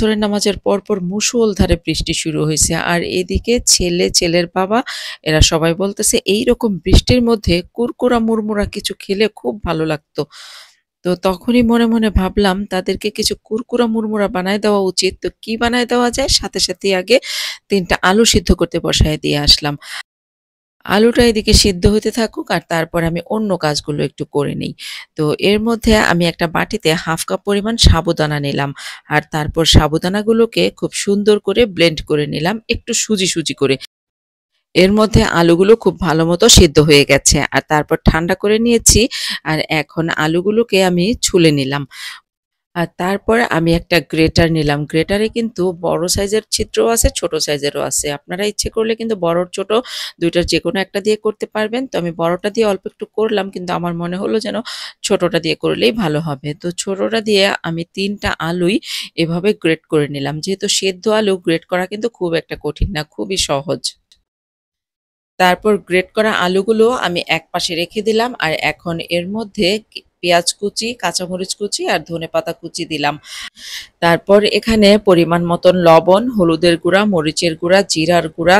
আসরের নামাজের পরপর মুষলধারে বৃষ্টি শুরু হইছে। আর এদিকে ছেলে, ছেলের বাবা এরা সবাই বলতেছে এইরকম বৃষ্টির মধ্যে কুরকুরা মুড়মুড়া কিছু খেলে খুব ভালো লাগতো। তো তখনই মনে, মনে ভাবলাম তাদেরকে কিছু কুরকুরা মুড়মুড়া বানায় দেওয়া উচিত। তো কি বানায় দেওয়া যায়? সাথে, সাথেই আগে ৩ টা আলু সিদ্ধ করতে বসায় দিয়ে আসলাম। আলুটা এদিকে সিদ্ধ হতে থাকুক আর তারপর আমি অন্য কাজগুলো একটু করে নেই। তো এর মধ্যে আমি একটা বাটিতে 1/2 কাপ পরিমাণ সাবুদানা নিলাম। আর তারপর সাবুদানাগুলোকে খুব সুন্দর করে ব্লেন্ড করে নিলাম একটু সুজি, সুজি করে। এর মধ্যে আলুগুলো খুব ভালোমতো সিদ্ধ হয়ে গেছে। আর তারপর ঠান্ডা করে নিয়েছি। আর এখন আলুগুলোকে আমি ছুলে নিলাম। আর তারপর আমি একটা গ্রেটার নিলাম। গ্রেটারে কিন্তু বড় সাইজের ছিদ্রও আছে, ছোট সাইজেরও আছে। আপনারা ইচ্ছে করলে কিন্তু বড় ছোট ২ টার যেকোনো একটা দিয়ে করতে পারবেন। তো আমি বড়টা দিয়ে অল্প একটু করলাম কিন্তু আমার মনে হলো যেন ছোটটা দিয়ে করলেই ভালো হবে। তো ছোটটা দিয়ে আমি ৩ টা আলুই এভাবে গ্রেট করে নিলাম। যেহেতু সেদ্ধ আলু গ্রেট করা কিন্তু খুব একটা কঠিন না, খুবই সহজ। তারপর গ্রেট করা আলুগুলো আমি একপাশে রেখে দিলাম আর এখন এর মধ্যে পেঁয়াজ কুচি, কাঁচামরিচ কুচি আর ধনেপাতা কুচি দিলাম। তারপর এখানে পরিমাণ মতন লবণ, হলুদের গুঁড়া, মরিচের গুঁড়া, জিরার গুঁড়া,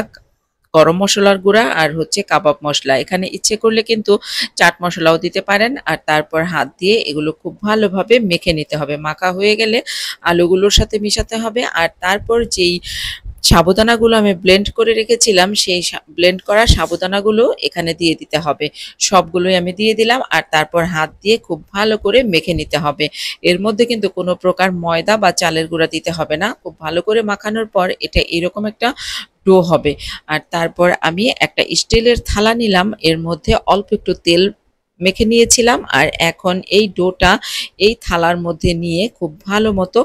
গরম মসলার গুঁড়া আর হচ্ছে কাবাব মসলা। এখানে ইচ্ছে করলে কিন্তু চাট মসলাও দিতে পারেন। আর তারপর হাত দিয়ে এগুলো খুব ভালোভাবে মেখে নিতে হবে। মাখা হয়ে গেলে আলুগুলোর সাথে মিশাতে হবে। আর তারপর যেই সাবুদানাগুলো আমি ব্লেন্ড করে রেখেছিলাম, সেই ব্লেন্ড করা সাবুদানাগুলো এখানে দিয়ে দিতে হবে। সবগুলোই আমি দিয়ে দিলাম আর তারপর হাত দিয়ে খুব ভালো করে মেখে নিতে হবে। এর মধ্যে কিন্তু কোনো প্রকার ময়দা বা চালের গুঁড়া দিতে হবে না। খুব ভালো করে মাখানোর পর এটা এরকম একটা ডো হবে। আর তারপর আমি একটা স্টিলের থালা নিলাম, এর মধ্যে অল্প একটু তেল মেখে নিয়েছিলাম। আর এখন এই ডোটা এই থালার মধ্যে নিয়ে খুব ভালো মতো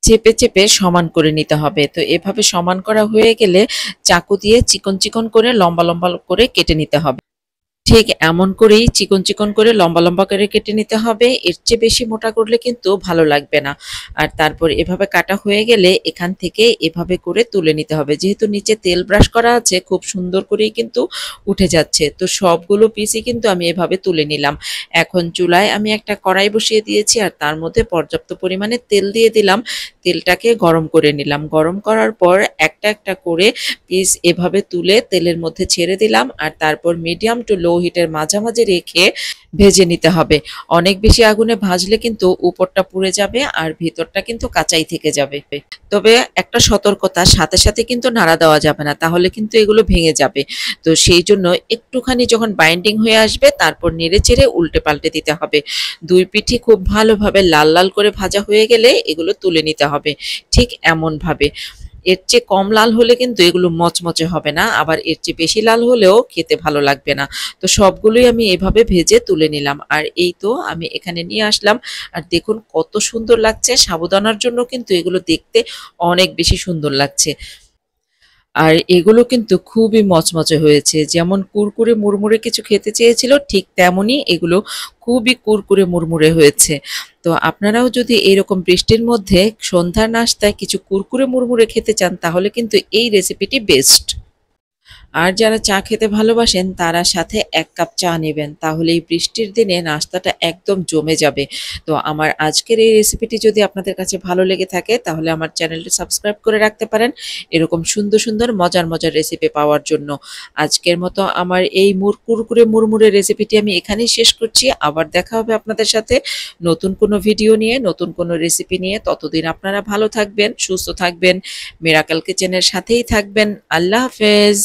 চেপে, চেপে সমান করে নিতে হবে। তো এভাবে সমান করা হয়ে গেলে চাকু দিয়ে চিকন, চিকন করে লম্বা, লম্বা করে কেটে নিতে হবে। ঠিক এমন করেই চিকন, চিকন করে লম্বা, লম্বা করে কেটে নিতে হবে। এর চেয়ে বেশি মোটা করলে কিন্তু ভালো লাগবে না। আর তারপর এভাবে কাটা হয়ে গেলে এখান থেকে এভাবে করে তুলে নিতে হবে। যেহেতু নিচে তেল ব্রাশ করা আছে খুব সুন্দর করেই কিন্তু উঠে যাচ্ছে। তো সবগুলো পিসই কিন্তু আমি এভাবে তুলে নিলাম। এখন চুলায় আমি একটা কড়াই বসিয়ে দিয়েছি আর তার মধ্যে পর্যাপ্ত পরিমাণে তেল দিয়ে দিলাম। তেলটাকে গরম করে নিলাম। গরম করার পর একটা, একটা করে পিস এভাবে তুলে তেলের মধ্যে ছেড়ে দিলাম। আর তারপর মিডিয়াম টু লো হিটের মাঝামাঝি রেখে ভেজে নিতে হবে। অনেক বেশি আগুনে ভাজলে কিন্তু উপরটা পুড়ে যাবে আর ভিতরটা কিন্তু কাঁচাই থেকে যাবে। তবে একটা সতর্কতা, সাথে, সাথে কিন্তু নাড়া দেওয়া যাবে না। তাহলে কিন্তু এগুলো ভেঙে যাবে। তো সেই জন্য একটুখানি যখন বাইন্ডিং হয়ে আসবে তারপর নেড়ে-চেড়ে উল্টে-পাল্টে দিতে হবে। ২ পিঠই খুব ভালোভাবে লাল, লাল করে ভাজা হয়ে গেলে এগুলো তুলে নিতে হবে। ঠিক এমনভাবে। এর চেয়ে কম লাল হলে কিন্তু এগুলো মচমচে হবে না। আবার এর চেয়ে বেশি লাল হলেও খেতে ভালো লাগবে না। তো সবগুলোই আমি এভাবে ভেজে তুলে নিলাম। আর এই তো আমি এখানে নিয়ে আসলাম। আর দেখুন কত সুন্দর লাগছে। সাবুদানার জন্য কিন্তু এগুলো দেখতে অনেক বেশি সুন্দর লাগছে। আর এগুলো কিন্তু খুবই মচমচে হয়েছে। যেমন কুরকুরে মুড়মুড়ে কিছু খেতে চেয়েছিল ঠিক তেমনই এগুলো খুবই কুরকুরে মুড়মুড়ে হয়েছে। তো আপনারাও যদি এরকম বৃষ্টির মধ্যে সন্ধ্যার নাস্তায় কিছু কুরকুরে মুড়মুড়ে খেতে চান তাহলে কিন্তু এই রেসিপিটি বেস্ট। আর যারা চা খেতে ভালোবাসেন তারা সাথে ১ কাপ চা নেবেন। তাহলে এই বৃষ্টির দিনে নাস্তাটা একদম জমে যাবে। তো আমার আজকের এই রেসিপিটি যদি আপনাদের কাছে ভালো লেগে থাকে তাহলে আমার চ্যানেলটি সাবস্ক্রাইব করে রাখতে পারেন এরকম সুন্দর, সুন্দর মজার, মজার রেসিপি পাওয়ার জন্য। আজকের মতো আমার এই কুরকুরে মুড়মুড়ে রেসিপিটি আমি এখানেই শেষ করছি। আবার দেখা হবে আপনাদের সাথে নতুন কোনো ভিডিও নিয়ে, নতুন কোনো রেসিপি নিয়ে। ততদিন আপনারা ভালো থাকবেন, সুস্থ থাকবেন, মিরাকেল কিচেনের সাথেই থাকবেন। আল্লাহ হাফেজ।